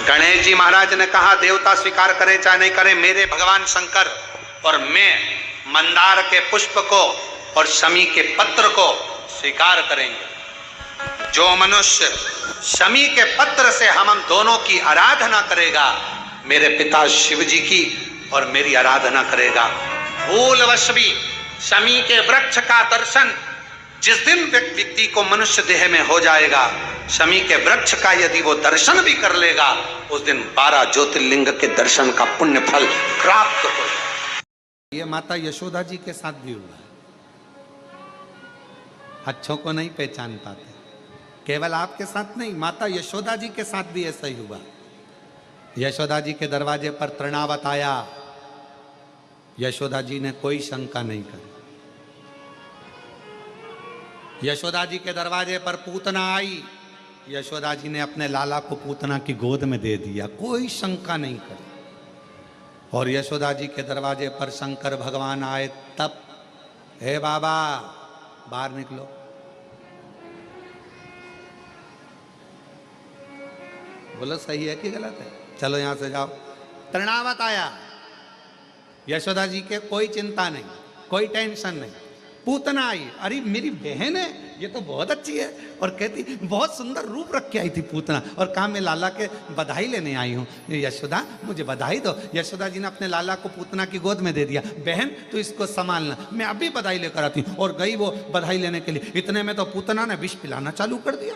गणेश जी महाराज ने कहा देवता स्वीकार करे चाहे नहीं करे, मेरे भगवान शंकर और मैं मंदार के पुष्प को और शमी के पत्र को स्वीकार करेंगे। जो मनुष्य शमी के पत्र से हम दोनों की आराधना करेगा, मेरे पिता शिव जी की और मेरी आराधना करेगा। भूलवश भी शमी के वृक्ष का दर्शन जिस दिन व्यक्ति को मनुष्य देह में हो जाएगा, शमी के वृक्ष का यदि वो दर्शन भी कर लेगा, उस दिन 12 ज्योतिर्लिंग के दर्शन का पुण्य फल प्राप्त हो। ये माता यशोदा जी के साथ भी हुआ है। अच्छों को नहीं पहचान पाते, केवल आपके साथ नहीं, माता यशोदा जी के साथ भी ऐसा ही हुआ। यशोदा जी के दरवाजे पर तृणावत आया, यशोदा जी ने कोई शंका नहीं करी। यशोदा जी के दरवाजे पर पूतना आई, यशोदा जी ने अपने लाला को पूतना की गोद में दे दिया, कोई शंका नहीं करी। और यशोदा जी के दरवाजे पर शंकर भगवान आए तब, हे बाबा बाहर निकलो। बोलो सही है कि गलत है? चलो यहां से जाओ। तृणावत आया, यशोदा जी के कोई चिंता नहीं, कोई टेंशन नहीं। पूतना आई, अरे मेरी बहन है, ये तो बहुत अच्छी है, और कहती बहुत सुंदर रूप रख के आई थी पूतना, और कहा मैं लाला के बधाई लेने आई हूँ, यशोदा मुझे बधाई दो। यशोदा जी ने अपने लाला को पूतना की गोद में दे दिया, बहन तू इसको संभालना, मैं अभी बधाई लेकर आती हूँ। और गई वो बधाई लेने के लिए, इतने में तो पूतना ने विष पिलाना चालू कर दिया।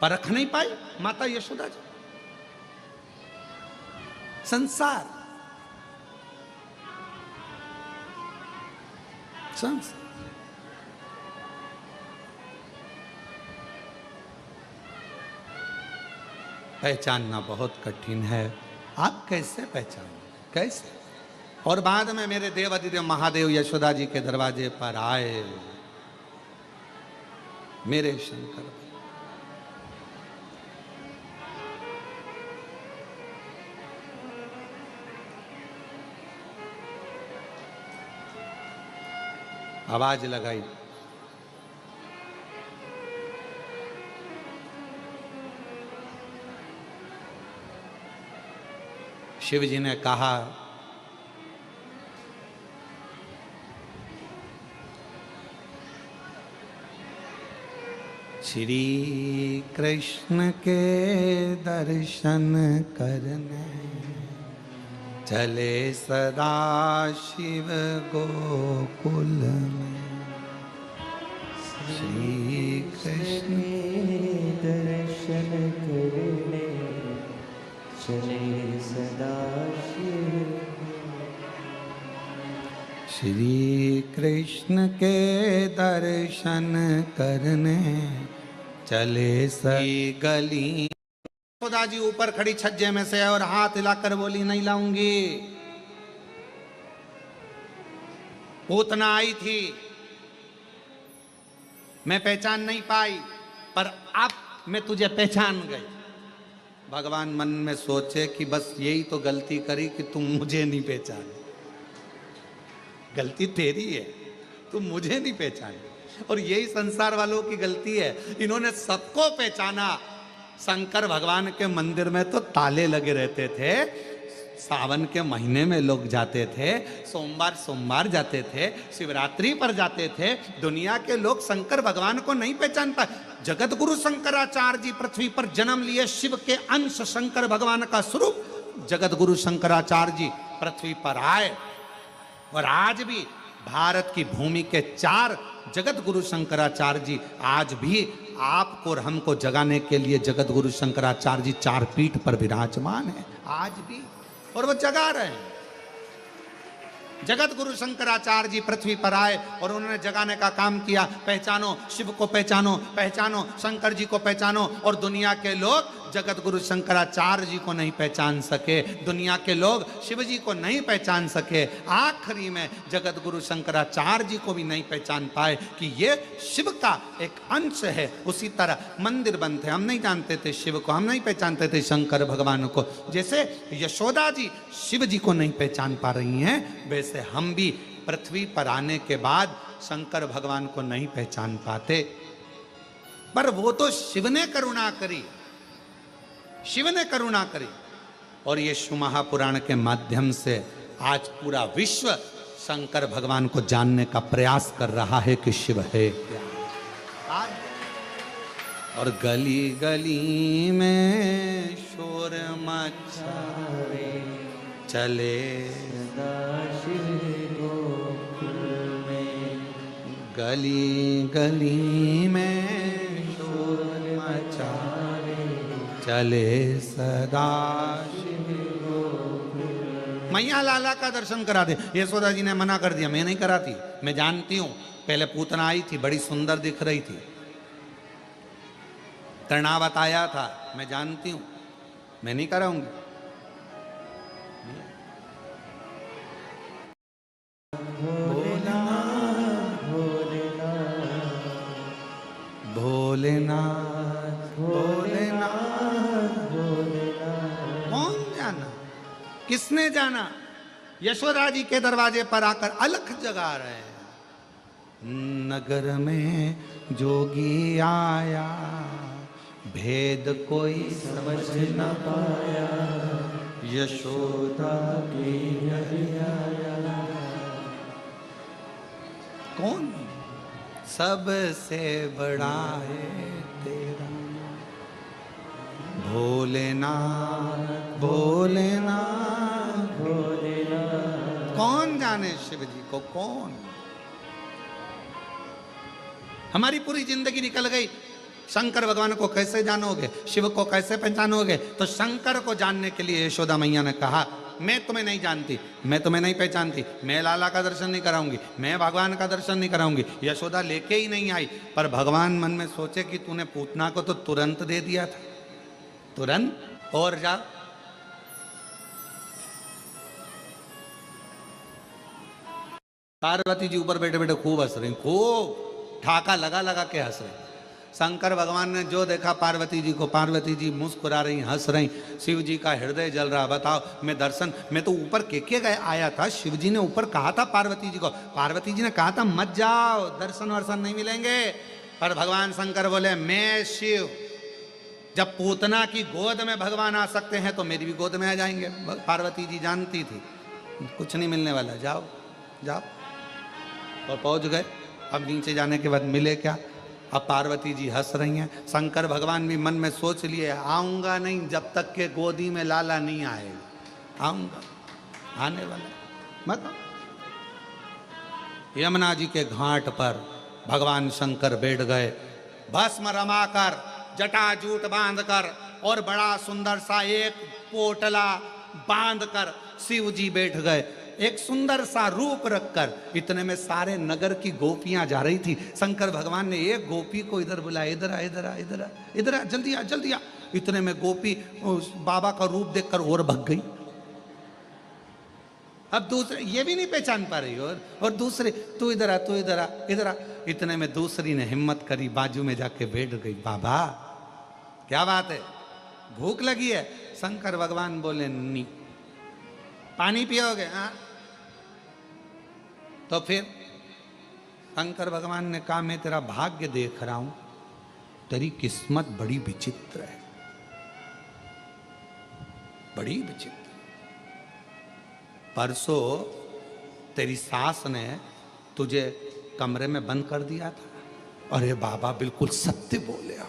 परख नहीं पाई माता यशोदा जी। संसार पहचानना बहुत कठिन है। आप कैसे पहचानें, कैसे? और बाद में मेरे देव अधिदेव महादेव यशोदा जी के दरवाजे पर आए, मेरे शंकर। आवाज लगाई, शिव जी ने कहा श्री कृष्ण के दर्शन करने चले सदा शिव गोकुल में। श्री कृष्ण दर्शन करने चले सदा शिव। श्री कृष्ण के दर्शन करने चले सही गली। यशोदा जी ऊपर खड़ी छज्जे में से और हाथ हिलाकर बोली नहीं लाऊंगी। पूतना आई थी, मैं पहचान नहीं पाई, पर अब मैं तुझे पहचान गई। भगवान मन में सोचे कि बस यही तो गलती करी कि तुम मुझे नहीं पहचाने। गलती तेरी है, तुम मुझे नहीं पहचाने। और यही संसार वालों की गलती है, इन्होंने सबको पहचाना। शंकर भगवान के मंदिर में तो ताले लगे रहते थे, सावन के महीने में लोग जाते थे, सोमवार सोमवार जाते थे, शिवरात्रि पर जाते थे। दुनिया के लोग शंकर भगवान को नहीं पहचान पाए। जगत गुरु शंकराचार्य जी पृथ्वी पर जन्म लिए, शिव के अंश शंकर भगवान का स्वरूप जगत गुरु शंकराचार्य जी पृथ्वी पर आए। और आज भी भारत की भूमि के 4 जगत गुरु शंकराचार्य जी आज भी आपको और हमको जगाने के लिए जगत गुरु शंकराचार्य जी 4 पीठ पर विराजमान है आज भी, और वो जगा रहे हैं। जगत गुरु शंकराचार्य जी पृथ्वी पर आए और उन्होंने जगाने का काम किया। पहचानो शिव को, पहचानो, पहचानो शंकर जी को, पहचानो। और दुनिया के लोग जगत गुरु शंकराचार्य जी को नहीं पहचान सके, दुनिया के लोग शिव जी को नहीं पहचान सके, आखिरी में जगत गुरु शंकराचार्य जी को भी नहीं पहचान पाए कि ये शिव का एक अंश है। उसी तरह मंदिर बनते, हम नहीं जानते थे शिव को, हम नहीं पहचानते थे शंकर भगवान को। जैसे यशोदा जी शिव जी को नहीं पहचान पा रही हैं, वैसे हम भी पृथ्वी पर आने के बाद शंकर भगवान को नहीं पहचान पाते। पर वो तो शिव ने करुणा करी, शिव ने करुणा करी और ये शिव महापुराण के माध्यम से आज पूरा विश्व शंकर भगवान को जानने का प्रयास कर रहा है कि शिव है क्या। और गली गली में शोर मचाए चले सदाशिव गोकुल में, गली गली में शोर मचाए चले सदा मैया लाला का दर्शन करा दे। यशोदा जी ने मना कर दिया, मैं नहीं कराती, मैं जानती हूं। पहले पूतना आई थी, बड़ी सुंदर दिख रही थी, तृणावत आया था, मैं जानती हूं, मैं नहीं कराऊंगी। भोलेनाथ भोलेनाथ भोलेनाथ भोलेनाथ भोलेनाथ। कौन जाना, किसने जाना? यशोदा जी के दरवाजे पर आकर अलख जगा रहे हैं। नगर में जोगी आया, भेद कोई समझ न पाया, यशोदा की आया। कौन? सबसे बड़ा है तेरा भोलेनाथ भोलेनाथ भोलेनाथ। कौन जाने शिव जी को, कौन? हमारी पूरी जिंदगी निकल गई, शंकर भगवान को कैसे जानोगे, शिव को कैसे पहचानोगे? तो शंकर को जानने के लिए यशोदा मैया ने कहा, मैं तुम्हें नहीं जानती, मैं तुम्हें नहीं पहचानती, मैं लाला का दर्शन नहीं कराऊंगी, मैं भगवान का दर्शन नहीं कराऊंगी। यशोदा लेके ही नहीं आई, पर भगवान मन में सोचे कि तूने पूतना को तो तुरंत दे दिया था, तुरंत। और जा पार्वती जी ऊपर बैठे बैठे खूब हंस रही, खूब ठाका लगा लगा के हंस रही। शंकर भगवान ने जो देखा पार्वती जी को, पार्वती जी मुस्कुरा रही, हंस रही, शिव जी का हृदय जल रहा। बताओ, मैं दर्शन, मैं तो ऊपर के गए आया था, शिव जी ने ऊपर कहा था पार्वती जी को, पार्वती जी ने कहा था मत जाओ, दर्शन वर्शन नहीं मिलेंगे। पर भगवान शंकर बोले, मैं शिव, जब पूतना की गोद में भगवान आ सकते हैं तो मेरी भी गोद में आ जाएंगे। पार्वती जी जानती थी कुछ नहीं मिलने वाला, जाओ जाओ। और पहुंच गए। अब नीचे जाने के बाद मिले क्या? अब पार्वती जी हंस रही हैं। शंकर भगवान भी मन में सोच लिए, आऊंगा नहीं जब तक के गोदी में लाला नहीं आएगा, आऊंगा, आने वाला मत। यमुना जी के घाट पर भगवान शंकर बैठ गए, भस्म रमाकर, जटाजूट बांधकर, और बड़ा सुंदर सा एक पोटला बांधकर शिव जी बैठ गए, एक सुंदर सा रूप रखकर। इतने में सारे नगर की गोपियां जा रही थी। शंकर भगवान ने एक गोपी को इधर बुलाया, इधर आ, इधर आ, इधर आ, इधर आ, जल्दी आ, जल्दी आ। इतने में गोपी उस बाबा का रूप देखकर और भग गई। अब दूसरे ये भी नहीं पहचान पा रही, और दूसरे, तू इधर आ, तू इधर आ, इधर आ। इतने में दूसरी ने हिम्मत करी, बाजू में जाके बैठ गई। बाबा क्या बात है, भूख लगी है? शंकर भगवान बोले, नहीं। पानी पियोगे? हाँ। तो फिर शंकर भगवान ने कहा, मैं तेरा भाग्य देख रहा हूं, तेरी किस्मत बड़ी विचित्र है, बड़ी विचित्र। परसों तेरी सास ने तुझे कमरे में बंद कर दिया था। अरे बाबा बिल्कुल सत्य बोले हो।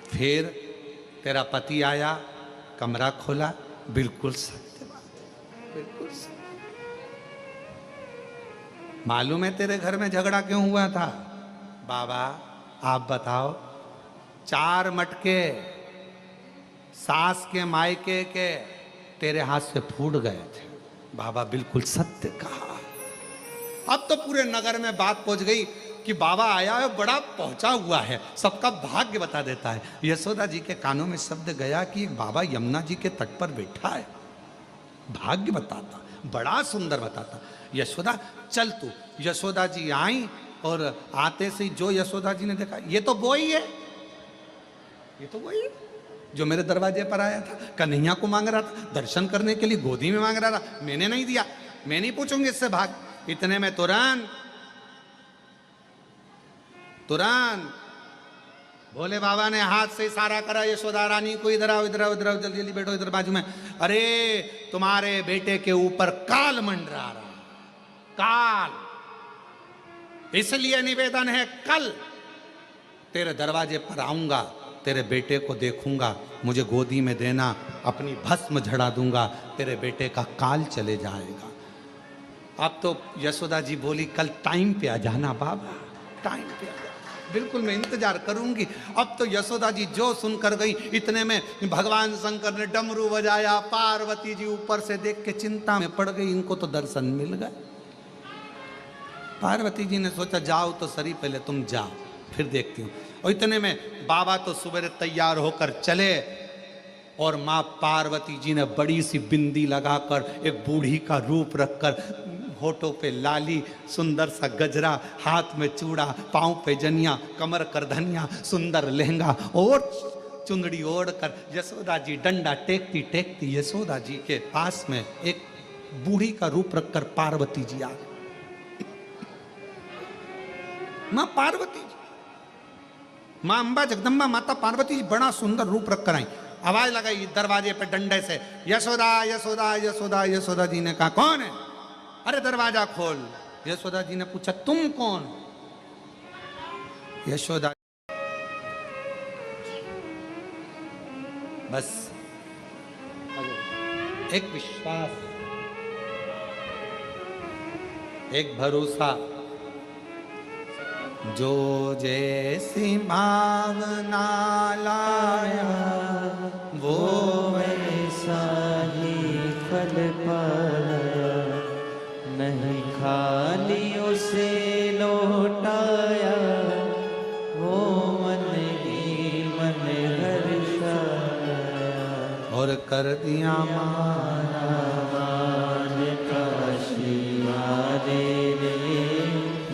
फिर तेरा पति आया, कमरा खोला, बिल्कुल सत्य बात है, बिल्कुल सत्य। मालूम है तेरे घर में झगड़ा क्यों हुआ था? बाबा आप बताओ। 4 मटके सास के मायके के तेरे हाथ से फूट गए थे। बाबा बिल्कुल सत्य कहा। अब तो पूरे नगर में बात पहुंच गई कि बाबा आया है, बड़ा पहुंचा हुआ है, सबका भाग्य बता देता है। यशोदा जी के कानों में शब्द गया कि एक बाबा यमुना जी के तट पर बैठा है, भाग्य बताता, बड़ा सुंदर बताता। यशोदा चल तू। यशोदा जी आई, और आते से जो यशोदा जी ने देखा, ये तो वो ही है, ये तो वही है जो मेरे दरवाजे पर आया था, कन्हैया को मांग रहा था, दर्शन करने के लिए गोदी में मांग रहा था, मैंने नहीं दिया, मैं नहीं पूछूंगी इससे, भाग। इतने में तुरंत भोले बाबा ने हाथ से इशारा करा, यशोदा रानी को इधर आओ, इधर आओ, इधर आओ, जल्दी जल्दी बैठो इधर बाजू में। अरे तुम्हारे बेटे के ऊपर काल मंडरा रहा, काल, इसलिए निवेदन है कल तेरे दरवाजे पर आऊंगा, तेरे बेटे को देखूंगा, मुझे गोदी में देना, अपनी भस्म झड़ा दूंगा, तेरे बेटे का काल चले जाएगा। अब तो यशोदा जी बोली कल टाइम पे आ जाना बाबा, टाइम पे आ जाना, बिल्कुल मैं इंतजार करूंगी। अब तो यशोदा जी जो सुनकर गई, इतने में भगवान शंकर ने डमरू बजाया, पार्वती जी ऊपर से देख के चिंता में पड़ गई, इनको तो दर्शन मिल गए। पार्वती जी ने सोचा जाओ तो सही, पहले तुम जाओ फिर देखती हूँ। और इतने में बाबा तो सुबह तैयार होकर चले और माँ पार्वती जी ने बड़ी सी बिंदी लगाकर, एक बूढ़ी का रूप रखकर, होठों पे लाली, सुंदर सा गजरा, हाथ में चूड़ा, पांव पे जनिया, कमर कर धनिया, सुंदर लहंगा और चुंदड़ी ओढ़कर यशोदा जी डंडा टेकती टेकती यशोदा जी के पास में एक बूढ़ी का रूप रखकर पार्वती जी आ गई। माँ पार्वती जी, माँ अंबा जगदम्बा माता पार्वती जी बड़ा सुंदर रूप रखकर आई। आवाज लगाई दरवाजे पे डंडे से, यशोदा यशोदा यशोदा। यशोदा जी ने कहा कौन है? अरे दरवाजा खोल। यशोदा जी ने पूछा तुम कौन? यशोदा बस एक विश्वास, एक भरोसा, जो जैसी भावना लाया वो वैसा ही फल पाया, नहीं खाली उसे लौटाया, वो मन ही मन हर्षाया, और कर दिया माना मान काशी मारे रे,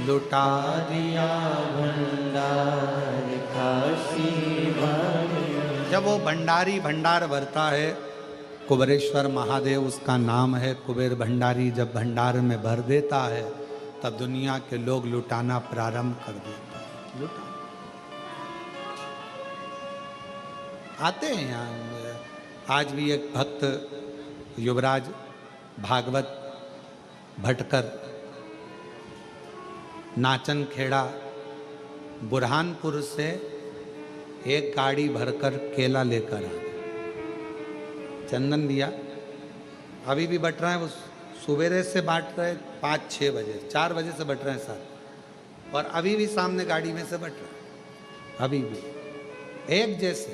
लुटा दिया भंडार काशी मारे। जब वो भंडारी भंडार भरता है, कुबेरेश्वर महादेव उसका नाम है, कुबेर भंडारी जब भंडार में भर देता है तब दुनिया के लोग लुटाना प्रारंभ कर देते हैं। लुटा आते हैं यहाँ। आज भी एक भक्त युवराज भागवत भटकर नाचन खेड़ा बुरहानपुर से एक गाड़ी भरकर केला लेकर आ गए, चंदन दिया, अभी भी बट रहे हैं। वो सवेरे से बांट रहे 5-6 बजे, 4 बजे से बट रहे हैं साथ, और अभी भी सामने गाड़ी में से बट रहे हैं, अभी भी एक जैसे।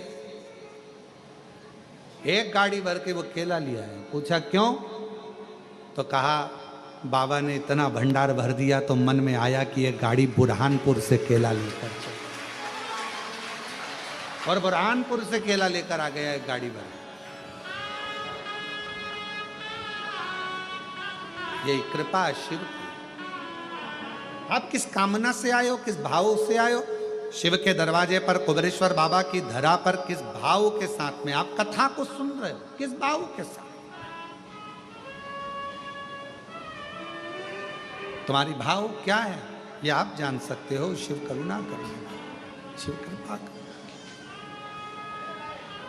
एक गाड़ी भर के वो केला लिया है। पूछा क्यों? तो कहा बाबा ने इतना भंडार भर दिया तो मन में आया कि एक गाड़ी बुरहानपुर से केला लेकर चले, और बुरहानपुर से केला लेकर आ गया एक गाड़ी भर। यही कृपा शिव की। आप किस कामना से आए हो, किस भाव से आए हो? शिव के दरवाजे पर, कुबेरेश्वर बाबा की धरा पर किस भाव के साथ में आप कथा को सुन रहे हो, किस भाव के साथ? तुम्हारी भाव क्या है ये आप जान सकते हो। शिव करुणा करेगा, शिव कृपा करेगा।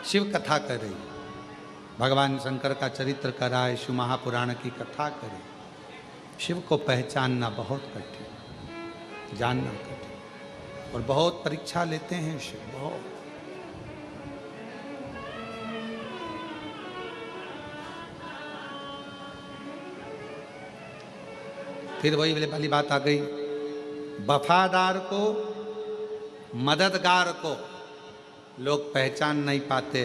शिव कथा कर रही, भगवान शंकर का चरित्र कराए, शिव महापुराण की कथा करे। शिव को पहचानना बहुत कठिन, जानना कठिन, और बहुत परीक्षा लेते हैं शिव, बहुत। फिर वही वाली बात आ गई, वफादार को, मददगार को लोग पहचान नहीं पाते,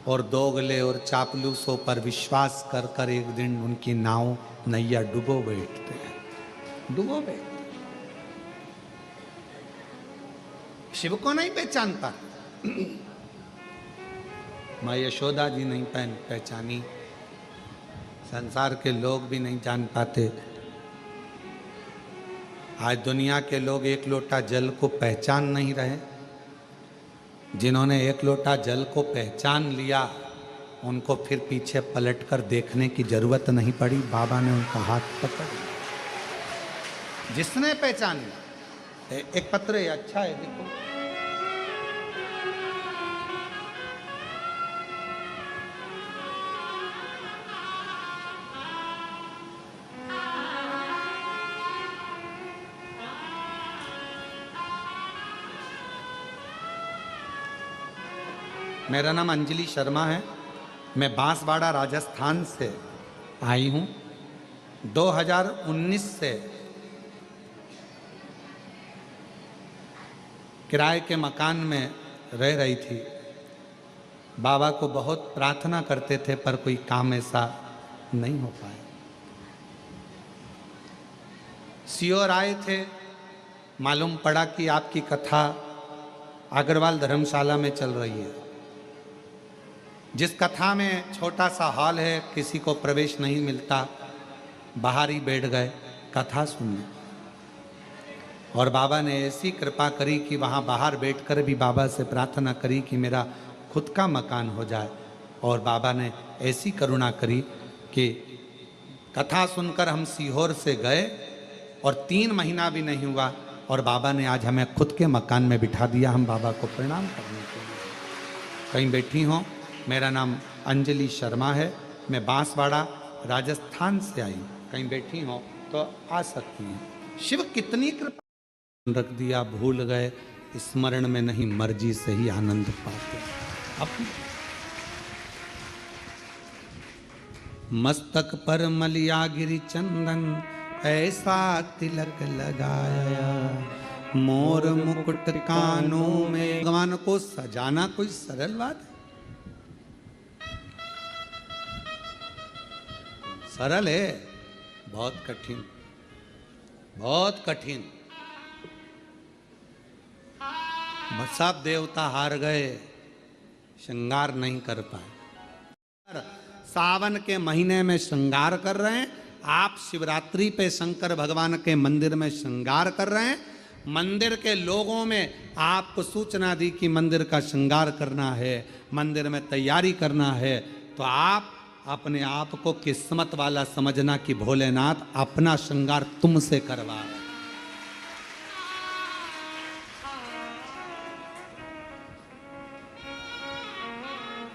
और दोगले और चापलूसों पर विश्वास कर कर एक दिन उनकी नाव नैया डुबो बैठते हैं, डुबो बैठते। शिव को नहीं पहचानता, माँ यशोदा जी नहीं पहचानी, संसार के लोग भी नहीं जान पाते। आज दुनिया के लोग एक लोटा जल को पहचान नहीं रहे। जिन्होंने एक लोटा जल को पहचान लिया उनको फिर पीछे पलटकर देखने की जरूरत नहीं पड़ी, बाबा ने उनका हाथ पकड़ लिया। जिसने पहचान लिया, एक पत्र है, अच्छा है, देखो मेरा नाम अंजलि शर्मा है। मैं बांसवाड़ा राजस्थान से आई हूँ। 2019 से किराए के मकान में रह रही थी। बाबा को बहुत प्रार्थना करते थे पर कोई काम ऐसा नहीं हो पाया। सियोर आए थे, मालूम पड़ा कि आपकी कथा अग्रवाल धर्मशाला में चल रही है। जिस कथा में छोटा सा हॉल है, किसी को प्रवेश नहीं मिलता, बाहर ही बैठ गए कथा सुनने। और बाबा ने ऐसी कृपा करी कि वहाँ बाहर बैठकर भी बाबा से प्रार्थना करी कि मेरा खुद का मकान हो जाए। और बाबा ने ऐसी करुणा करी कि कथा सुनकर हम सीहोर से गए और 3 महीना भी नहीं हुआ और बाबा ने आज हमें खुद के मकान में बिठा दिया। हम बाबा को प्रणाम करने के लिए कहीं बैठी हों। मेरा नाम अंजलि शर्मा है। मैं बांसवाड़ा राजस्थान से आई हूँ। कहीं बैठी हों तो आ सकती हैं। शिव कितनी कृपा रख दिया, भूल गए, स्मरण में नहीं, मर्जी से ही आनंद पाते। अब मस्तक पर मलिया गिरी चंदन, ऐसा तिलक लगाया, मोर मुकुट कानों में। भगवान को सजाना कोई सरल बात है? सरल है? बहुत कठिन, बहुत कठिन। सब देवता हार गए, श्रृंगार नहीं कर पाए। सावन के महीने में श्रृंगार कर रहे हैं। आप शिवरात्रि पे शंकर भगवान के मंदिर में श्रृंगार कर रहे हैं। मंदिर के लोगों में आपको सूचना दी कि मंदिर का श्रृंगार करना है, मंदिर में तैयारी करना है, तो आप अपने आप को किस्मत वाला समझना कि भोलेनाथ अपना श्रृंगार तुमसे करवा रहे हैं।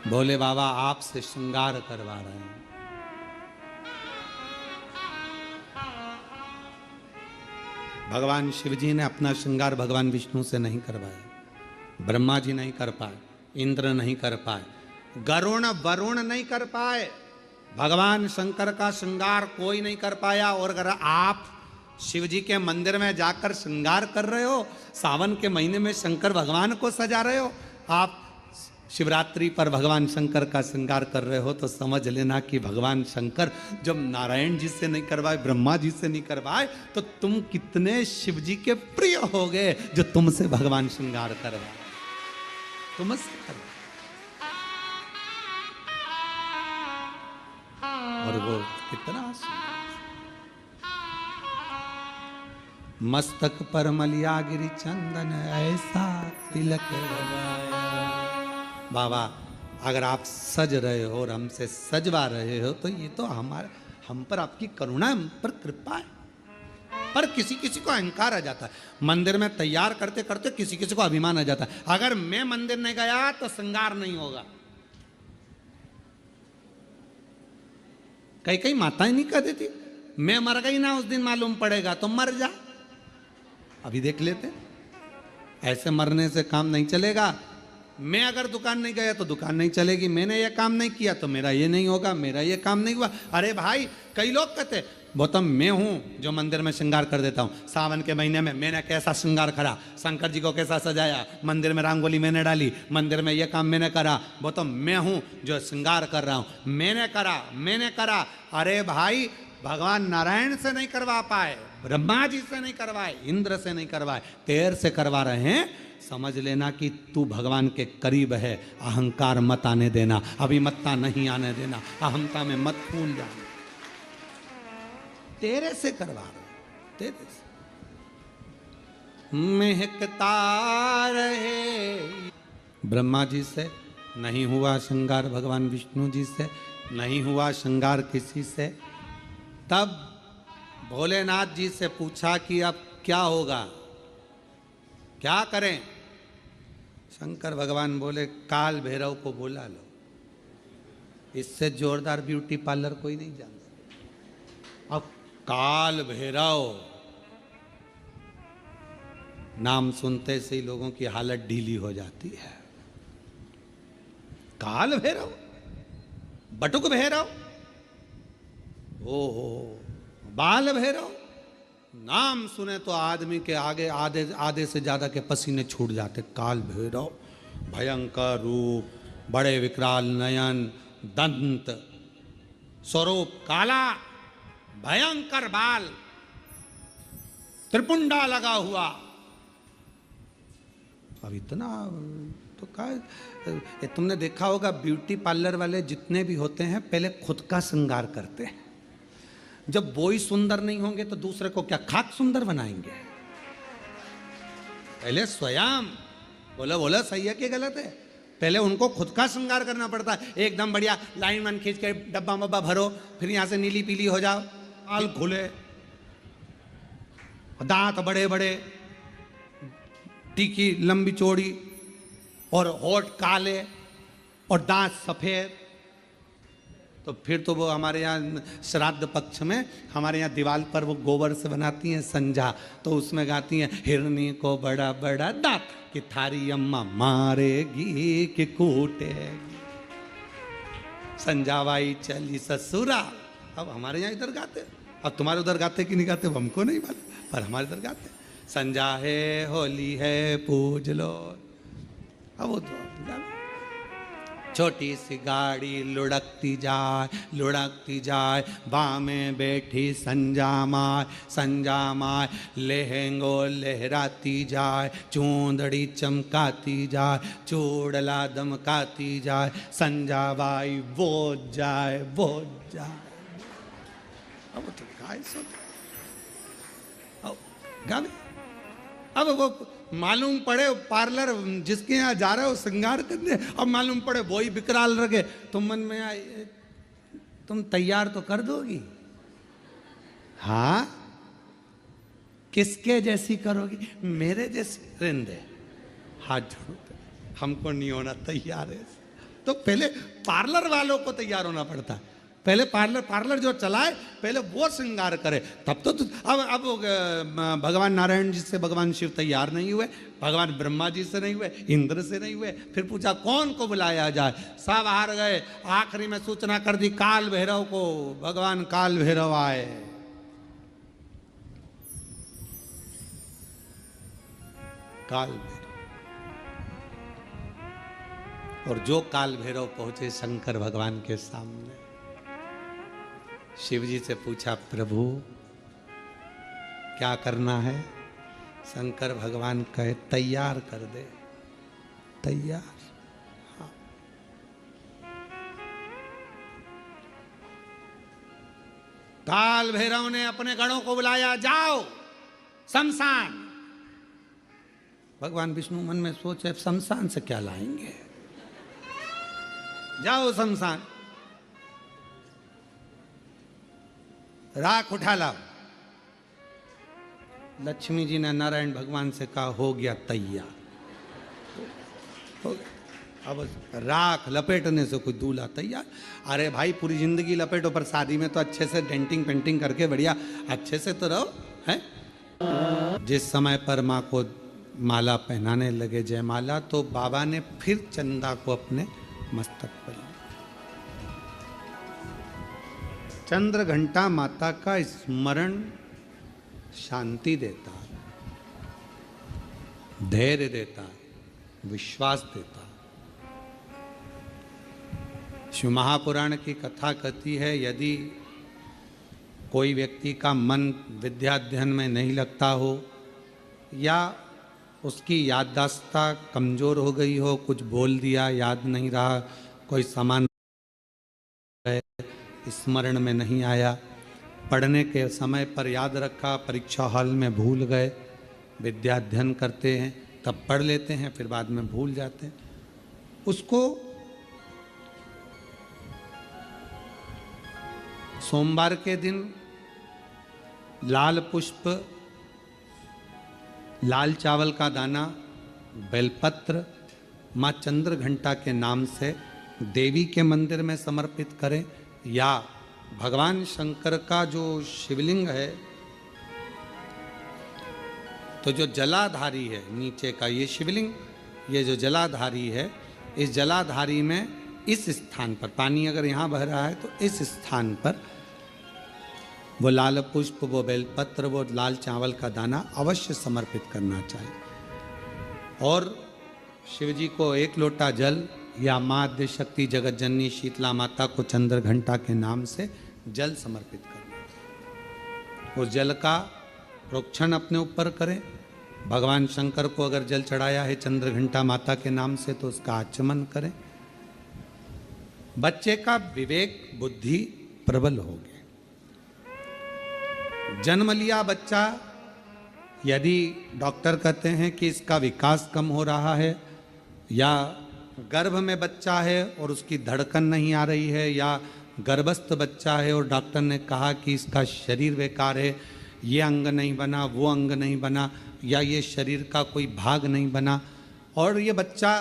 भोले बाबा आपसे श्रृंगार करवा रहे हैं। भगवान शिव जी ने अपना श्रृंगार भगवान विष्णु से नहीं करवाया, ब्रह्मा जी नहीं कर पाए, इंद्र नहीं कर पाए, गरुण वरुण नहीं कर पाए, भगवान शंकर का श्रृंगार कोई नहीं कर पाया। और अगर आप शिव जी के मंदिर में जाकर श्रृंगार कर रहे हो, सावन के महीने में शंकर भगवान को सजा रहे हो, आप शिवरात्रि पर भगवान शंकर का श्रृंगार कर रहे हो, तो समझ लेना कि भगवान शंकर जब नारायण जी से नहीं करवाए, ब्रह्मा जी से नहीं करवाए, तो तुम कितने शिव जी के प्रिय हो गए जो तुमसे भगवान श्रृंगार करवाए, तुमसे करवाए। और वो कितना मस्तक पर मलिया गिरी चंदन, ऐसा तिलक लगाया। बाबा अगर आप सज रहे हो और हमसे सजवा रहे हो, तो ये तो हम पर आपकी करुणा, हम पर कृपा है। पर किसी किसी को अहंकार आ जाता है। मंदिर में तैयार करते करते किसी किसी को अभिमान आ जाता है, अगर मैं मंदिर नहीं गया तो श्रृंगार नहीं होगा। कई कई माताएं नहीं कह देती, मैं मर गई ना उस दिन मालूम पड़ेगा, तो मर जा। अभी देख लेते, ऐसे मरने से काम नहीं चलेगा। मैं अगर दुकान नहीं गया तो दुकान नहीं चलेगी, मैंने ये काम नहीं किया तो मेरा ये नहीं होगा, मेरा ये काम नहीं हुआ। अरे भाई, कई लोग कहते गौतम मैं हूं जो मंदिर में श्रृंगार कर देता हूं। सावन के महीने में मैंने कैसा श्रृंगार करा, शंकर जी को कैसा सजाया, मंदिर में रंगोली मैंने डाली, मंदिर में ये काम मैंने करा। गौतम मैं हूं जो श्रृंगार कर रहा हूं, मैंने करा। अरे भाई, भगवान नारायण से नहीं करवा पाए, ब्रह्मा जी से नहीं करवाए, इंद्र से नहीं करवाए, तेर से करवा रहे हैं। समझ लेना कि तू भगवान के करीब है। अहंकार मत आने देना, अभिमत्ता नहीं आने देना, अहमता में मत फूल जाना। तेरे से करवा रहे, तेरे से महकता रहे। ब्रह्मा जी से नहीं हुआ श्रृंगार, भगवान विष्णु जी से नहीं हुआ श्रृंगार किसी से। तब भोलेनाथ जी से पूछा कि अब क्या होगा, क्या करें। शंकर भगवान बोले काल भैरव को बुला लो, इससे जोरदार ब्यूटी पार्लर कोई नहीं जानता। अब काल भैरव नाम सुनते से ही लोगों की हालत ढीली हो जाती है। काल भैरव, बटुक भैरव, ओहो, बाल भैरव, नाम सुने तो आदमी के आगे आधे आधे से ज्यादा के पसीने छूट जाते। काल भैरव, भयंकर रूप, बड़े विकराल नयन, दंत, स्वरूप काला, भयंकर बाल, त्रिपुंडा लगा हुआ। अब इतना तो क्या, तुमने देखा होगा ब्यूटी पार्लर वाले जितने भी होते हैं पहले खुद का श्रृंगार करते हैं। जब वो ही सुंदर नहीं होंगे तो दूसरे को क्या खाक सुंदर बनाएंगे? पहले स्वयं, बोला बोला सही है कि गलत है? पहले उनको खुद का श्रृंगार करना पड़ता है। एकदम बढ़िया लाइन वन खींच के डब्बा वब्बा भरो, फिर यहां से नीली पीली हो जाओ, बाल खुले, दांत बड़े बड़े, टीकी लंबी चौड़ी, और होठ काले और दांत सफेद। तो फिर तो वो हमारे यहाँ श्राद्ध पक्ष में हमारे यहाँ दीवार पर वो गोबर से बनाती हैं संजा, तो उसमें गाती हैं हिरनी को बड़ा बड़ा दांत कि थारी अम्मा मारेगी कि कूटेगी, संजावाई चली ससुरा। अब हमारे यहाँ इधर गाते, अब तुम्हारे उधर गाते कि नहीं गाते हमको नहीं मालूम, पर हमारे इधर गाते संजा है होली है पूज लो। अब वो तो छोटी सी गाड़ी लुढ़कती जाए, बाँ में बैठी संजा माय लहंगो लहराती जाए, चूंदड़ी चमकाती जाए, चूड़ला दमकाती जाए, संजा बाई वो जाए। अब तो गाय सुन, अब अब वो मालूम पड़े पार्लर जिसके यहाँ जा रहे हो श्रृंगार करने, अब मालूम पड़े वही विकराल रखे, तुम मन में आए तुम तैयार तो कर दोगी? हाँ, किसके जैसी करोगी? मेरे जैसी? रिंदे हाथ जोड़ो, हमको नहीं होना तैयार है। तो पहले पार्लर वालों को तैयार होना पड़ता है। पहले पार्लर जो चलाए पहले वो श्रृंगार करे, तब तो अब भगवान नारायण जी से भगवान शिव तैयार नहीं हुए, भगवान ब्रह्मा जी से नहीं हुए, इंद्र से नहीं हुए, फिर पूछा कौन को बुलाया जाए, सब हार गए। आखिरी में सूचना कर दी काल भैरव को, भगवान काल भैरव आए। काल भैरव, और जो काल भैरव पहुंचे शंकर भगवान के सामने, शिव जी से पूछा प्रभु क्या करना है? शंकर भगवान कहे तैयार कर दे। तैयार? हाँ। काल भैरव ने अपने गणों को बुलाया, जाओ शमशान। भगवान विष्णु मन में सोचे शमशान से क्या लाएंगे, जाओ शमशान, राख उठा लाओ। लक्ष्मी जी ने नारायण भगवान से कहा हो गया तैयार, हो गया। अब राख लपेटने से कोई दूल्हा तैयार। अरे भाई पूरी जिंदगी लपेटो, पर शादी में तो अच्छे से डेंटिंग पेंटिंग करके बढ़िया अच्छे से तो रहो, हैं? जिस समय पर माँ को माला पहनाने लगे जयमाला, तो बाबा ने फिर चंदा को अपने मस्तक पर लिया। चंद्र घंटा माता का स्मरण शांति देता, धैर्य देता, विश्वास देता। शिव महापुराण की कथा कहती है यदि कोई व्यक्ति का मन विद्याध्ययन में नहीं लगता हो, या उसकी याददाश्त कमजोर हो गई हो, कुछ बोल दिया याद नहीं रहा, कोई सामान स्मरण में नहीं आया, पढ़ने के समय पर याद रखा, परीक्षा हॉल में भूल गए, विद्याध्ययन करते हैं तब पढ़ लेते हैं फिर बाद में भूल जाते हैं, उसको सोमवार के दिन लाल पुष्प, लाल चावल का दाना, बेलपत्र माँ चंद्र घंटा के नाम से देवी के मंदिर में समर्पित करें, या भगवान शंकर का जो शिवलिंग है, तो जो जलाधारी है नीचे का ये शिवलिंग, ये जो जलाधारी है, इस जलाधारी में इस स्थान पर, पानी अगर यहाँ बह रहा है तो इस स्थान पर वो लाल पुष्प, वो बेलपत्र, वो लाल चावल का दाना अवश्य समर्पित करना चाहिए। और शिव जी को 1 लोटा जल या माँ आद्य शक्ति जगत जननी शीतला माता को चंद्र घंटा के नाम से जल समर्पित करना। उस जल का प्रोक्षण अपने ऊपर करें। भगवान शंकर को अगर जल चढ़ाया है चंद्र घंटा माता के नाम से तो उसका आचमन करें। बच्चे का विवेक बुद्धि प्रबल हो गया। जन्म लिया बच्चा, यदि डॉक्टर कहते हैं कि इसका विकास कम हो रहा है, या गर्भ में बच्चा है और उसकी धड़कन नहीं आ रही है, या गर्भस्थ बच्चा है और डॉक्टर ने कहा कि इसका शरीर बेकार है, ये अंग नहीं बना, वो अंग नहीं बना, या ये शरीर का कोई भाग नहीं बना, और ये बच्चा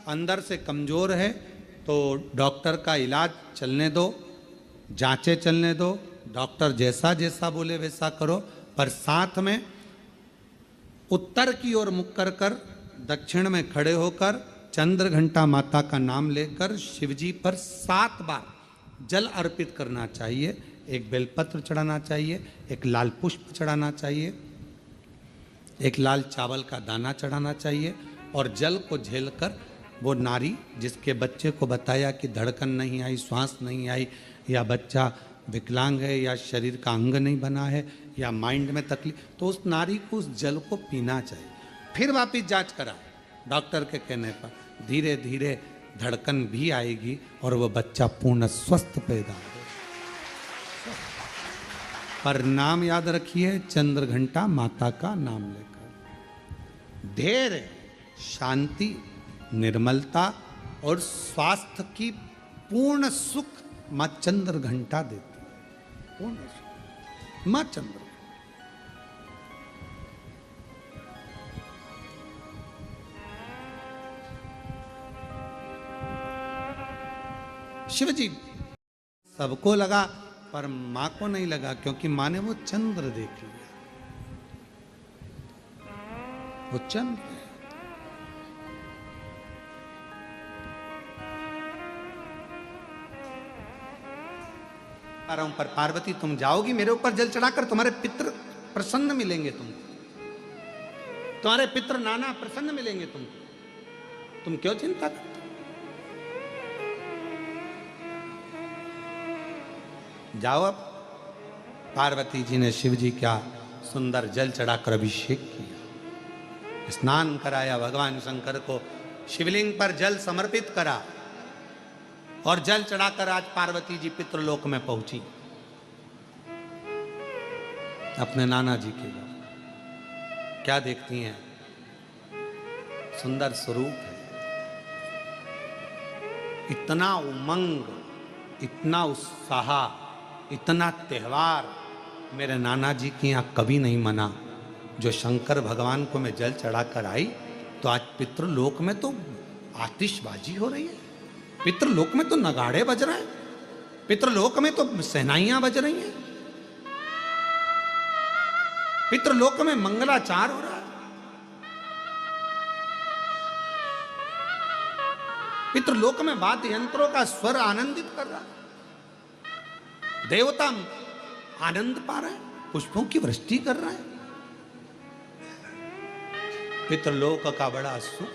अंदर से कमज़ोर है, तो डॉक्टर का इलाज चलने दो, जांचें चलने दो, डॉक्टर जैसा जैसा बोले वैसा करो, पर साथ में उत्तर की ओर मुख कर कर दक्षिण में खड़े होकर चंद्र घंटा माता का नाम लेकर शिवजी पर 7 बार जल अर्पित करना चाहिए। एक बेलपत्र चढ़ाना चाहिए, एक लाल पुष्प चढ़ाना चाहिए, एक लाल चावल का दाना चढ़ाना चाहिए, और जल को झेलकर वो नारी जिसके बच्चे को बताया कि धड़कन नहीं आई, श्वास नहीं आई, या बच्चा विकलांग है, या शरीर का अंग नहीं बना है, या माइंड में तकलीफ, तो उस नारी को उस जल को पीना चाहिए। फिर वापिस जांच करा डॉक्टर के कहने पर, धीरे धीरे धड़कन भी आएगी और वो बच्चा पूर्ण स्वस्थ पैदा होगा। पर नाम याद रखिए, चंद्र घंटा माता का नाम लेकर धैर्य, शांति, निर्मलता और स्वास्थ्य की पूर्ण सुख मां चंद्र घंटा देती है। पूर्ण सुख मां चंद्र। शिव जी सबको लगा, पर मां को नहीं लगा, क्योंकि मां ने वो चंद्र देख लिया। वो चंद्र है। आ रहा हूं, पर पार्वती तुम जाओगी मेरे ऊपर जल चढ़ाकर, तुम्हारे पितृ प्रसन्न मिलेंगे, तुम्हारे पितृ नाना प्रसन्न मिलेंगे तुमको, तुम क्यों चिंता करते? जाओ। अब पार्वती जी ने शिव जी का सुंदर जल चढ़ाकर अभिषेक किया, स्नान कराया, भगवान शंकर को शिवलिंग पर जल समर्पित करा, और जल चढ़ाकर आज पार्वती जी पितृलोक में पहुंची अपने नाना जी के घर। क्या देखती हैं? सुंदर स्वरूप है, इतना उमंग, इतना उत्साह, इतना त्यौहार मेरे नाना जी के यहाँ कभी नहीं मना। जो शंकर भगवान को मैं जल चढ़ाकर आई, तो आज पितृलोक में तो आतिशबाजी हो रही है, पितृलोक में तो नगाड़े बज रहे हैं, पितृलोक में तो सहनाइयां बज रही हैं, पितृलोक में मंगलाचार हो रहा है, पितृलोक में वाद्य यंत्रों का स्वर आनंदित कर रहा है, देवता आनंद पा रहे हैं, पुष्पों की वृष्टि कर रहे हैं। पितृलोक का बड़ा सुख।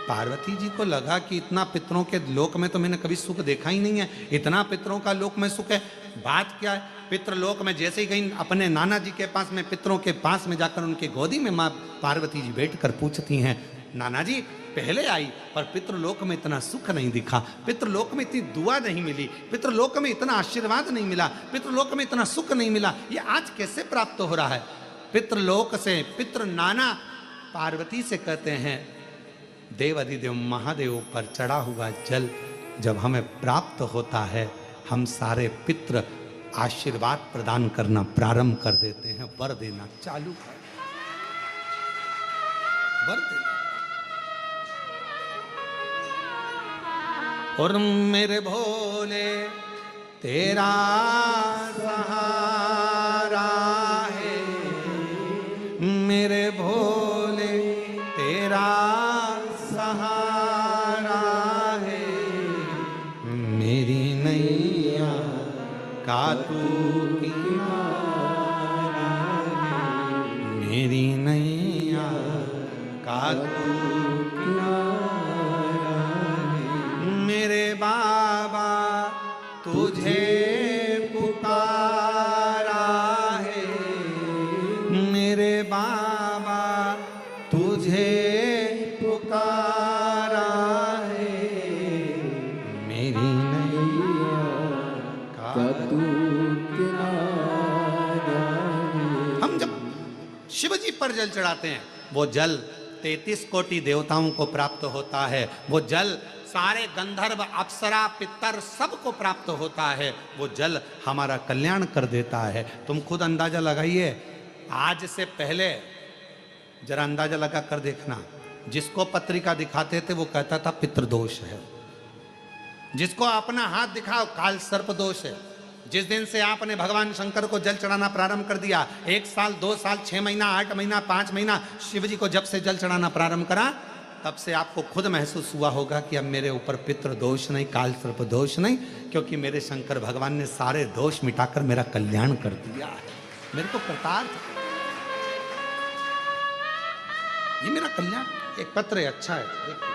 पार्वती जी को लगा कि इतना पितरों के लोक में तो मैंने कभी सुख देखा ही नहीं है, इतना पितरों का लोक में सुख है। बात क्या है? पितृलोक में जैसे ही गई अपने नाना जी के पास में, पितरों के पास में जाकर उनके गोदी में माँ पार्वती जी बैठकर पूछती हैं, नाना जी पहले आई पर पितृलोक में इतना सुख नहीं दिखा, पितृलोक में इतनी दुआ नहीं मिली, पितृलोक में इतना आशीर्वाद नहीं मिला, पितृलोक में इतना सुख नहीं मिला, ये आज कैसे प्राप्त हो रहा है? पितृलोक से पितृ नाना पार्वती से कहते हैं, देव अधिदेव महादेव पर चढ़ा हुआ जल जब हमें प्राप्त होता है, हम सारे पितृ आशीर्वाद प्रदान करना प्रारंभ कर देते हैं, वर देना चालू कर, वर देना। और मेरे भोले तेरा सहारा है, मेरे भोले तेरा सहारा है, मेरी नैया का तू किनारा है, मेरी नैया का तू किनारा है। मेरे बाबा तुझे पुकारा है, मेरे बाबा तुझे पुकारा है, मेरी नैया का तू किनारा है। हम जब शिव जी पर जल चढ़ाते हैं, वो जल 33 कोटि देवताओं को प्राप्त होता है। वो जल सारे गंधर्व अप्सरा पितर सबको प्राप्त होता है। वो जल हमारा कल्याण कर देता है। तुम खुद अंदाजा लगाइए, आज से पहले जरा अंदाजा लगा कर देखना, जिसको पत्रिका दिखाते थे वो कहता था पितृदोष है, जिसको अपना हाथ दिखाओ काल सर्प दोष है। जिस दिन से आपने भगवान शंकर को जल चढ़ाना प्रारंभ कर दिया, 1 साल 2 साल 6 महीना 8 महीना 5 महीना शिव जी को जब से जल चढ़ाना प्रारंभ करा, तब से आपको खुद महसूस हुआ होगा कि अब मेरे ऊपर पितृ दोष नहीं, काल सर्प दोष नहीं, क्योंकि मेरे शंकर भगवान ने सारे दोष मिटाकर मेरा कल्याण कर दिया है। मेरे को कृतार्थ, ये मेरा कल्याण। एक पत्र है, अच्छा है, देखिए।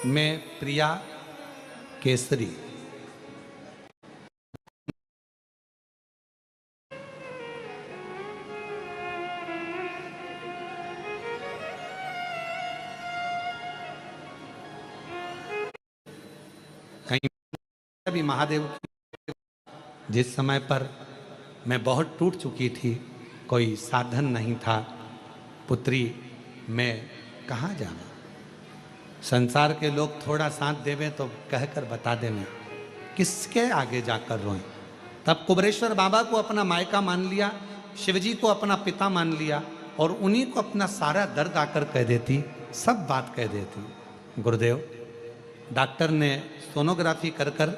मैं प्रिया केसरी, कहीं भी महादेव की, जिस समय पर मैं बहुत टूट चुकी थी, कोई साधन नहीं था, पुत्री मैं कहाँ जाऊँ, संसार के लोग थोड़ा साथ देवे तो कहकर बता दे मैं किसके आगे जाकर रोएं। तब कुबरेश्वर बाबा को अपना मायका मान लिया, शिवजी को अपना पिता मान लिया, और उन्हीं को अपना सारा दर्द आकर कह देती, सब बात कह देती। गुरुदेव, डॉक्टर ने सोनोग्राफी कर कर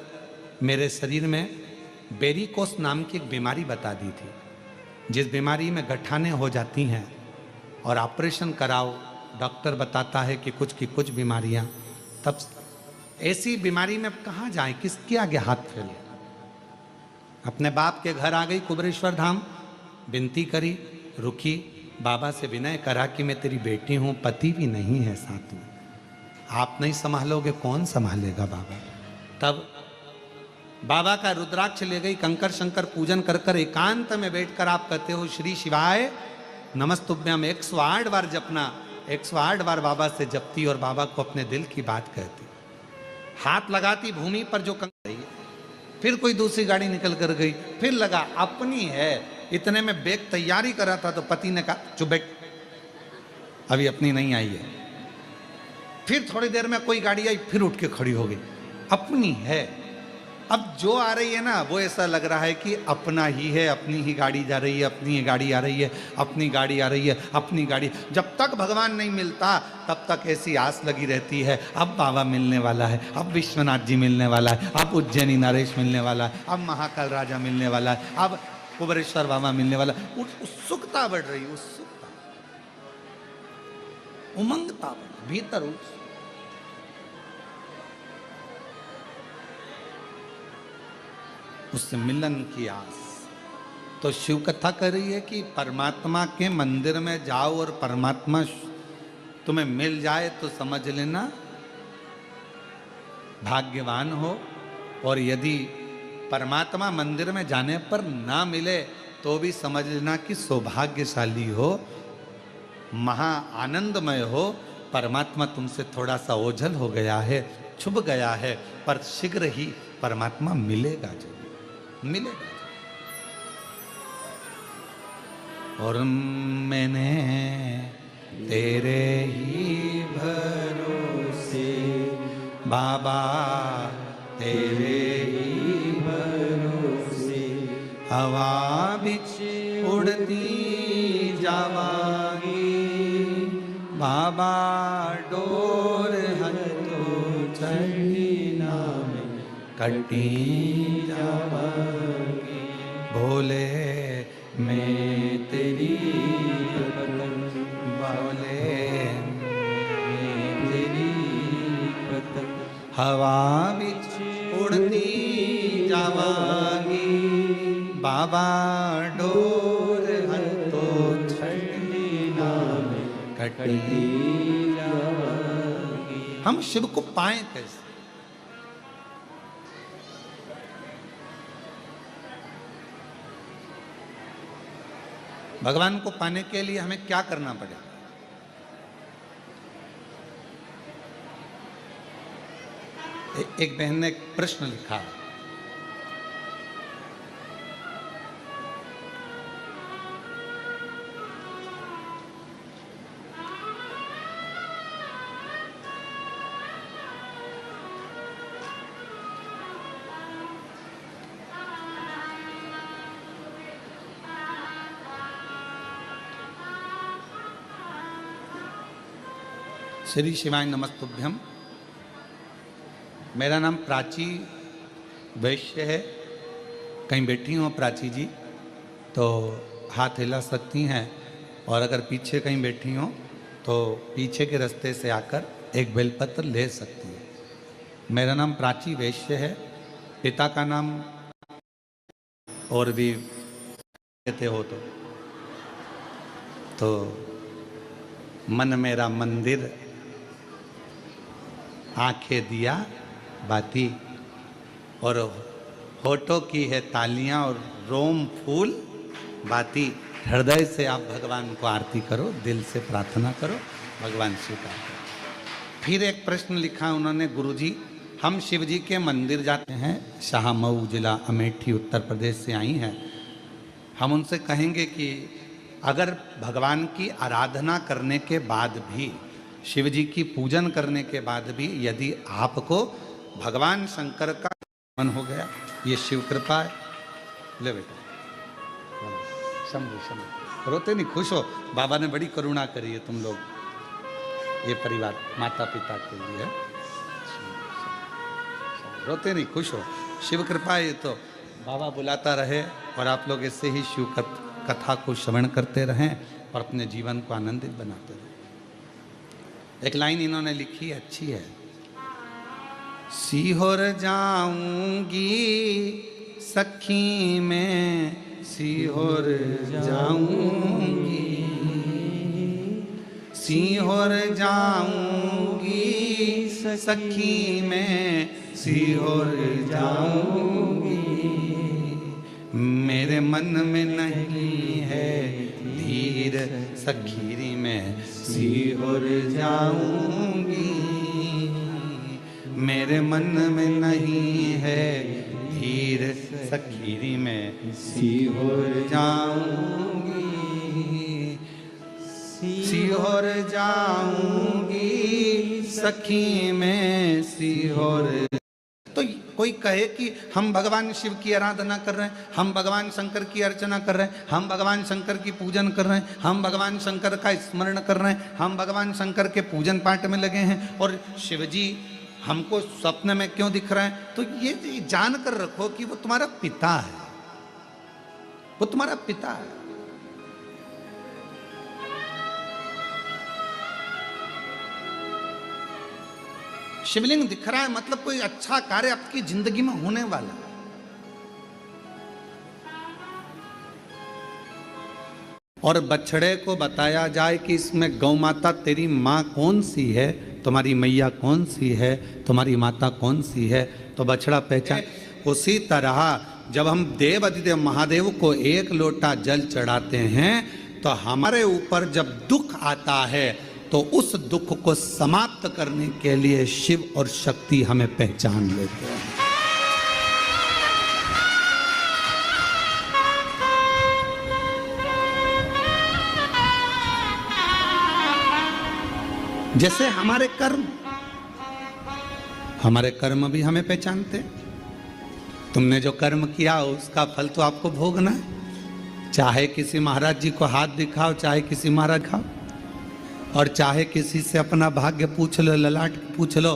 मेरे शरीर में वेरिकोस नाम की एक बीमारी बता दी थी, जिस बीमारी में गठाने हो जाती हैं और ऑपरेशन कराओ, डॉक्टर बताता है कि कुछ की कुछ बीमारियां। तब ऐसी बीमारी में कहाँ जाए, किसके आगे हाथ फैले। अपने बाप के घर आ गई कुबरेश्वर धाम, विनती करी, रुकी, बाबा से विनय करा कि मैं तेरी बेटी हूँ, पति भी नहीं है साथ में, आप नहीं संभालोगे कौन संभालेगा बाबा। तब बाबा का रुद्राक्ष ले गई, कंकर शंकर पूजन कर कर एकांत में बैठकर आप कहते हो श्री शिवाय नमस्तुभ्यम 108 बार जपना। 108 बार बाबा से जपती और बाबा को अपने दिल की बात कहती, हाथ लगाती भूमि पर जो कंकर, फिर कोई दूसरी गाड़ी निकल कर गई, फिर लगा अपनी है। इतने में बैग तैयारी करा था तो पति ने कहा चुप बैठ, अभी अपनी नहीं आई है। फिर थोड़ी देर में कोई गाड़ी आई, फिर उठ के खड़ी हो गई, अपनी है। अब जो आ रही है ना, वो ऐसा लग रहा है कि अपना ही है, अपनी ही गाड़ी जा रही है, अपनी ही गाड़ी आ रही है, अपनी गाड़ी आ रही है, अपनी गाड़ी। जब तक भगवान नहीं मिलता तब तक ऐसी आस लगी रहती है, अब बाबा मिलने वाला है, अब विश्वनाथ जी मिलने वाला है, अब उज्जैनी नरेश मिलने वाला है, अब महाकाल राजा मिलने वाला है, अब कुबरेश्वर बाबा मिलने वाला। उत्सुकता बढ़ रही, उत्सुकता, उमंगता भीतर, उससे मिलन की आस। तो शिव कथा कर रही है कि परमात्मा के मंदिर में जाओ और परमात्मा तुम्हें मिल जाए तो समझ लेना भाग्यवान हो, और यदि परमात्मा मंदिर में जाने पर ना मिले तो भी समझ लेना कि सौभाग्यशाली हो, महा आनंदमय हो। परमात्मा तुमसे थोड़ा सा ओझल हो गया है, छुप गया है, पर शीघ्र ही परमात्मा मिलेगा, जरूर मिलेगा। और मैंने तेरे ही भरोसे बाबा तेरे ही भरोसे हवा बिच उड़ती जावागी बाबा डोर हथो चढ़ी नाम कटी जावागी भोले मैं तेरी पतंग बोले मैं तेरी पतंग हवा बिच उड़ती जावागी बाबा डोर हथो छड़ी नाम कटी जावागी। हम शिव को पाएं कैसे? भगवान को पाने के लिए हमें क्या करना पड़ेगा? एक बहन ने एक प्रश्न लिखा, श्री शिवाय नमस्तुभ्यम। मेरा नाम प्राची वैश्य है। कहीं बैठी हो प्राची जी तो हाथ हिला सकती हैं, और अगर पीछे कहीं बैठी हो तो पीछे के रास्ते से आकर एक बेलपत्र ले सकती हैं। मेरा नाम प्राची वैश्य है। पिता का नाम और भी कहते हो तो मन मेरा मंदिर, आंखें दिया बाती, और होठों की है तालियां और रोम फूल बाती। हृदय से आप भगवान को आरती करो, दिल से प्रार्थना करो, भगवान स्वीकार करो। फिर एक प्रश्न लिखा उन्होंने, गुरुजी हम शिव जी के मंदिर जाते हैं, शाहमऊ जिला अमेठी उत्तर प्रदेश से आई हैं। हम उनसे कहेंगे कि अगर भगवान की आराधना करने के बाद भी, शिव जी की पूजन करने के बाद भी यदि आपको भगवान शंकर का मन हो गया, ये शिव कृपा है। ले बेटा शंभु शंभु, रोते नहीं, खुश हो। बाबा ने बड़ी करुणा करी है तुम लोग, ये परिवार माता पिता के लिए। रोते नहीं, खुश हो, शिव कृपा है। तो बाबा बुलाता रहे और आप लोग ऐसे ही शिव कथा को श्रवण करते रहें और अपने जीवन को आनंदित बनाते रहें। एक लाइन इन्होंने लिखी, अच्छी है। सीहोर जाऊंगी सखी में, सीहोर जाऊंगी, सीहोर जाऊंगी सखी में, सीहोर जाऊंगी। मेरे मन में नहीं है धीर सखीरी में, सीहोर जाऊंगी। मेरे मन में नहीं है धीर सखीरी में, सीहोर जाऊंगी, सीहोर जाऊंगी सखी में, सीहोर। तो कोई कहे कि हम भगवान शिव की आराधना कर रहे हैं, हम भगवान शंकर की अर्चना कर रहे हैं, हम भगवान शंकर की पूजन कर रहे हैं, हम भगवान शंकर का स्मरण कर रहे हैं, हम भगवान शंकर के पूजन पाठ में लगे हैं, और शिव जी हमको स्वप्न में क्यों दिख रहे हैं? तो ये जान कर रखो कि वो तुम्हारा पिता है, वो तुम्हारा पिता है। शिवलिंग दिख रहा है मतलब कोई अच्छा कार्य आपकी जिंदगी में होने वाला है। और बछड़े को बताया जाए कि इसमें गौ माता तेरी माँ कौन सी है, तुम्हारी मैया कौन सी है, तुम्हारी माता कौन सी है, तो बछड़ा पहचान। उसी तरह जब हम देव अधिदेव महादेव को एक लोटा जल चढ़ाते हैं तो हमारे ऊपर जब दुख आता है तो उस दुख को समाप्त करने के लिए शिव और शक्ति हमें पहचान लेते हैं। जैसे हमारे कर्म, हमारे कर्म भी हमें पहचानते हैं। तुमने जो कर्म किया उसका फल तो आपको भोगना है। चाहे किसी महाराज जी को हाथ दिखाओ, चाहे किसी महाराज खाओ, और चाहे किसी से अपना भाग्य पूछ लो, ललाट पूछ लो,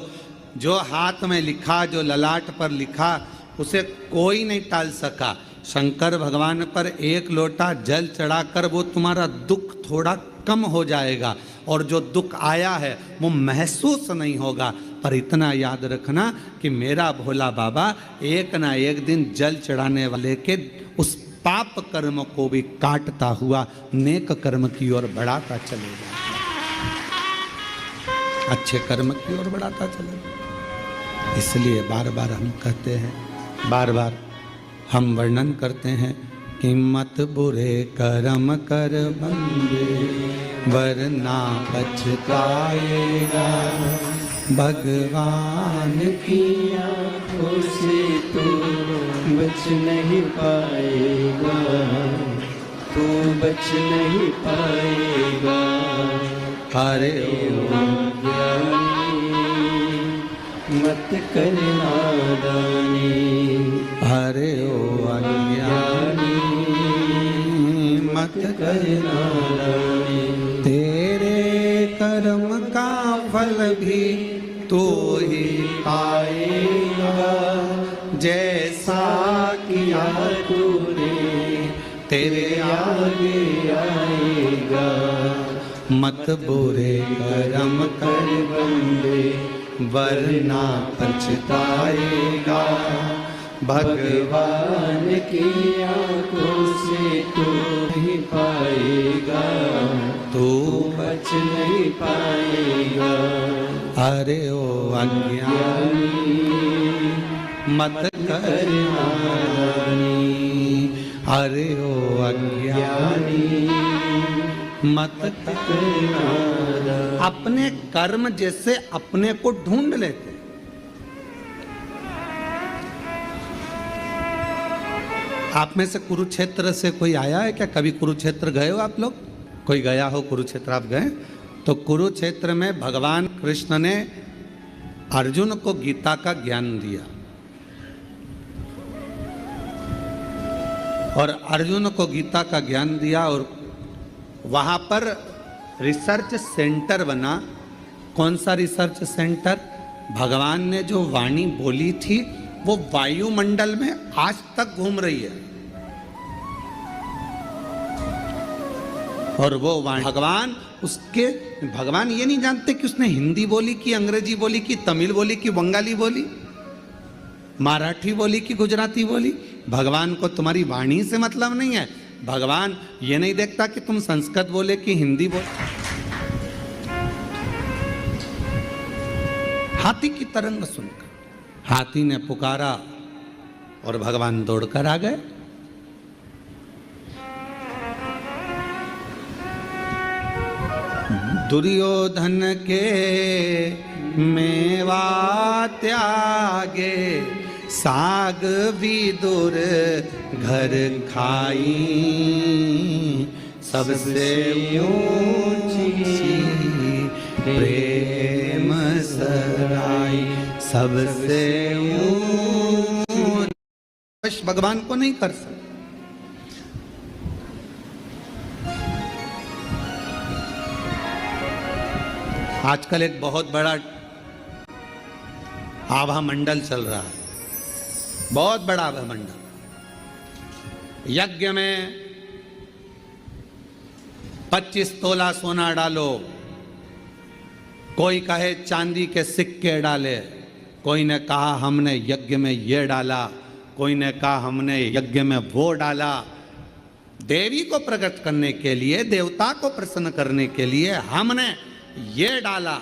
जो हाथ में लिखा, जो ललाट पर लिखा, उसे कोई नहीं टाल सका। शंकर भगवान पर एक लोटा जल चढ़ाकर वो तुम्हारा दुख थोड़ा कम हो जाएगा, और जो दुख आया है वो महसूस नहीं होगा। पर इतना याद रखना कि मेरा भोला बाबा एक ना एक दिन जल चढ़ाने वाले के उस पाप कर्म को भी काटता हुआ नेक कर्म की ओर बढ़ाता चलेगा, अच्छे कर्म की ओर बढ़ाता चलेगा। इसलिए बार बार हम कहते हैं, बार बार हम वर्णन करते हैं कि मत बुरे कर्म कर बंदे, वरना पछताएगा। भगवान की आँखों से तू बच नहीं पाएगा, तू बच नहीं पाएगा। हरे मत कर नादानी, हरे ओ अज्ञानी मत कर नादानी। तेरे कर्म का फल भी तू ही पाएगा, जैसा किया तूने तेरे आगे आएगा। मत बुरे कर्म कर बंदे, वरना पछताएगा। भगवान की आँखों से तू नहीं पाएगा, तू बच नहीं पाएगा। अरे ओ अज्ञानी मत कर नादानी, अरे ओ अज्ञानी मत कर नादानी। अपने कर्म जैसे अपने को ढूंढ लेते। आप में से कुरुक्षेत्र से कोई आया है क्या? कभी कुरुक्षेत्र गए हो आप लोग? कोई गया हो कुरुक्षेत्र? आप गए? तो कुरुक्षेत्र में भगवान कृष्ण ने अर्जुन को गीता का ज्ञान दिया, और अर्जुन को गीता का ज्ञान दिया, और वहां पर रिसर्च सेंटर बना। कौन सा रिसर्च सेंटर? भगवान ने जो वाणी बोली थी वो वायुमंडल में आज तक घूम रही है, और वो वाणी भगवान ये नहीं जानते कि उसने हिंदी बोली कि अंग्रेजी बोली कि तमिल बोली कि बंगाली बोली, मराठी बोली कि गुजराती बोली। भगवान को तुम्हारी वाणी से मतलब नहीं है। भगवान ये नहीं देखता कि तुम संस्कृत बोले कि हिंदी बोले। हाथी की तरंग सुनकर हाथी ने पुकारा और भगवान दौड़कर आ गए। दुर्योधन के मेवा त्यागे, साग विदुर घर खाई, सबसे ऊंची प्रेम सराई, सबसे ऊंच भगवान को नहीं कर सकते। आजकल एक बहुत बड़ा आभा मंडल चल रहा है, बहुत बड़ा आभा मंडल। यज्ञ में 25 तोला सोना डालो, कोई कहे चांदी के सिक्के डाले, कोई ने कहा हमने यज्ञ में ये डाला, कोई ने कहा हमने यज्ञ में वो डाला। देवी को प्रकट करने के लिए, देवता को प्रसन्न करने के लिए हमने ये डाला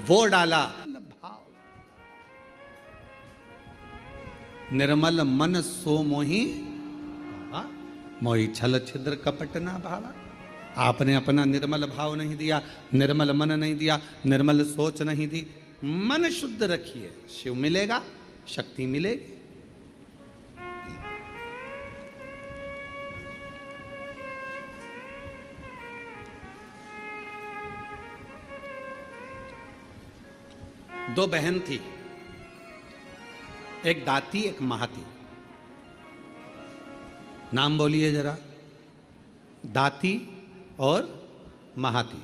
वो डाला। निर्मल मन सो मोही, मोही छल छिद्र कपट ना भावा। आपने अपना निर्मल भाव नहीं दिया, निर्मल मन नहीं दिया, निर्मल सोच नहीं दी। मन शुद्ध रखिए, शिव मिलेगा, शक्ति मिलेगी। दो बहन थी, एक दाती एक महाती। नाम बोलिए जरा। दाती और महाती,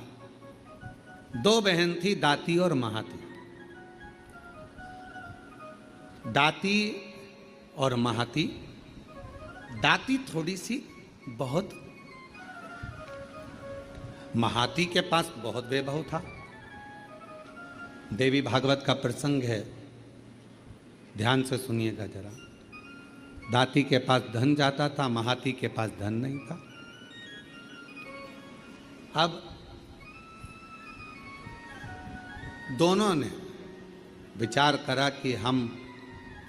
दो बहन थी, दाती और महाती। दाती और महाती। दाती थोड़ी सी बहुत, महाती के पास बहुत वैभव था। देवी भागवत का प्रसंग है, ध्यान से सुनिएगा जरा। दाती के पास धन जाता था, महाती के पास धन नहीं था। अब दोनों ने विचार करा कि हम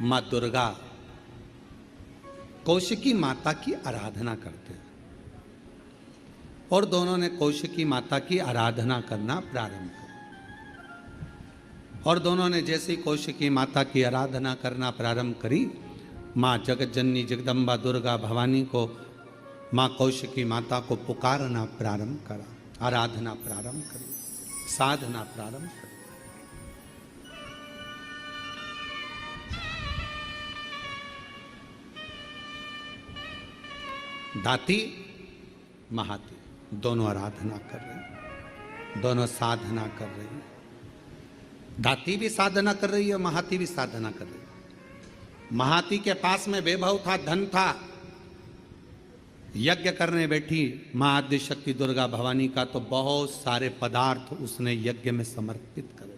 माँ दुर्गा कौशिकी माता की आराधना करते हैं, और दोनों ने कौशिकी माता की आराधना करना प्रारंभ किया। और दोनों ने जैसे ही कौशिकी माता की आराधना करना प्रारंभ करी, माँ जगत जननी जगदम्बा दुर्गा भवानी को, माँ कौशिकी माता को पुकारना प्रारंभ करा, आराधना प्रारंभ करी, साधना प्रारंभ करी। दाती महाती दोनों आराधना कर रहे हैं, दोनों साधना कर रहे हैं। दाती भी साधना कर रही है, महाती भी साधना कर रही है। महाती के पास में वैभव था, धन था, यज्ञ करने बैठी मां आद्य शक्ति दुर्गा भवानी का, तो बहुत सारे पदार्थ उसने यज्ञ में समर्पित करे।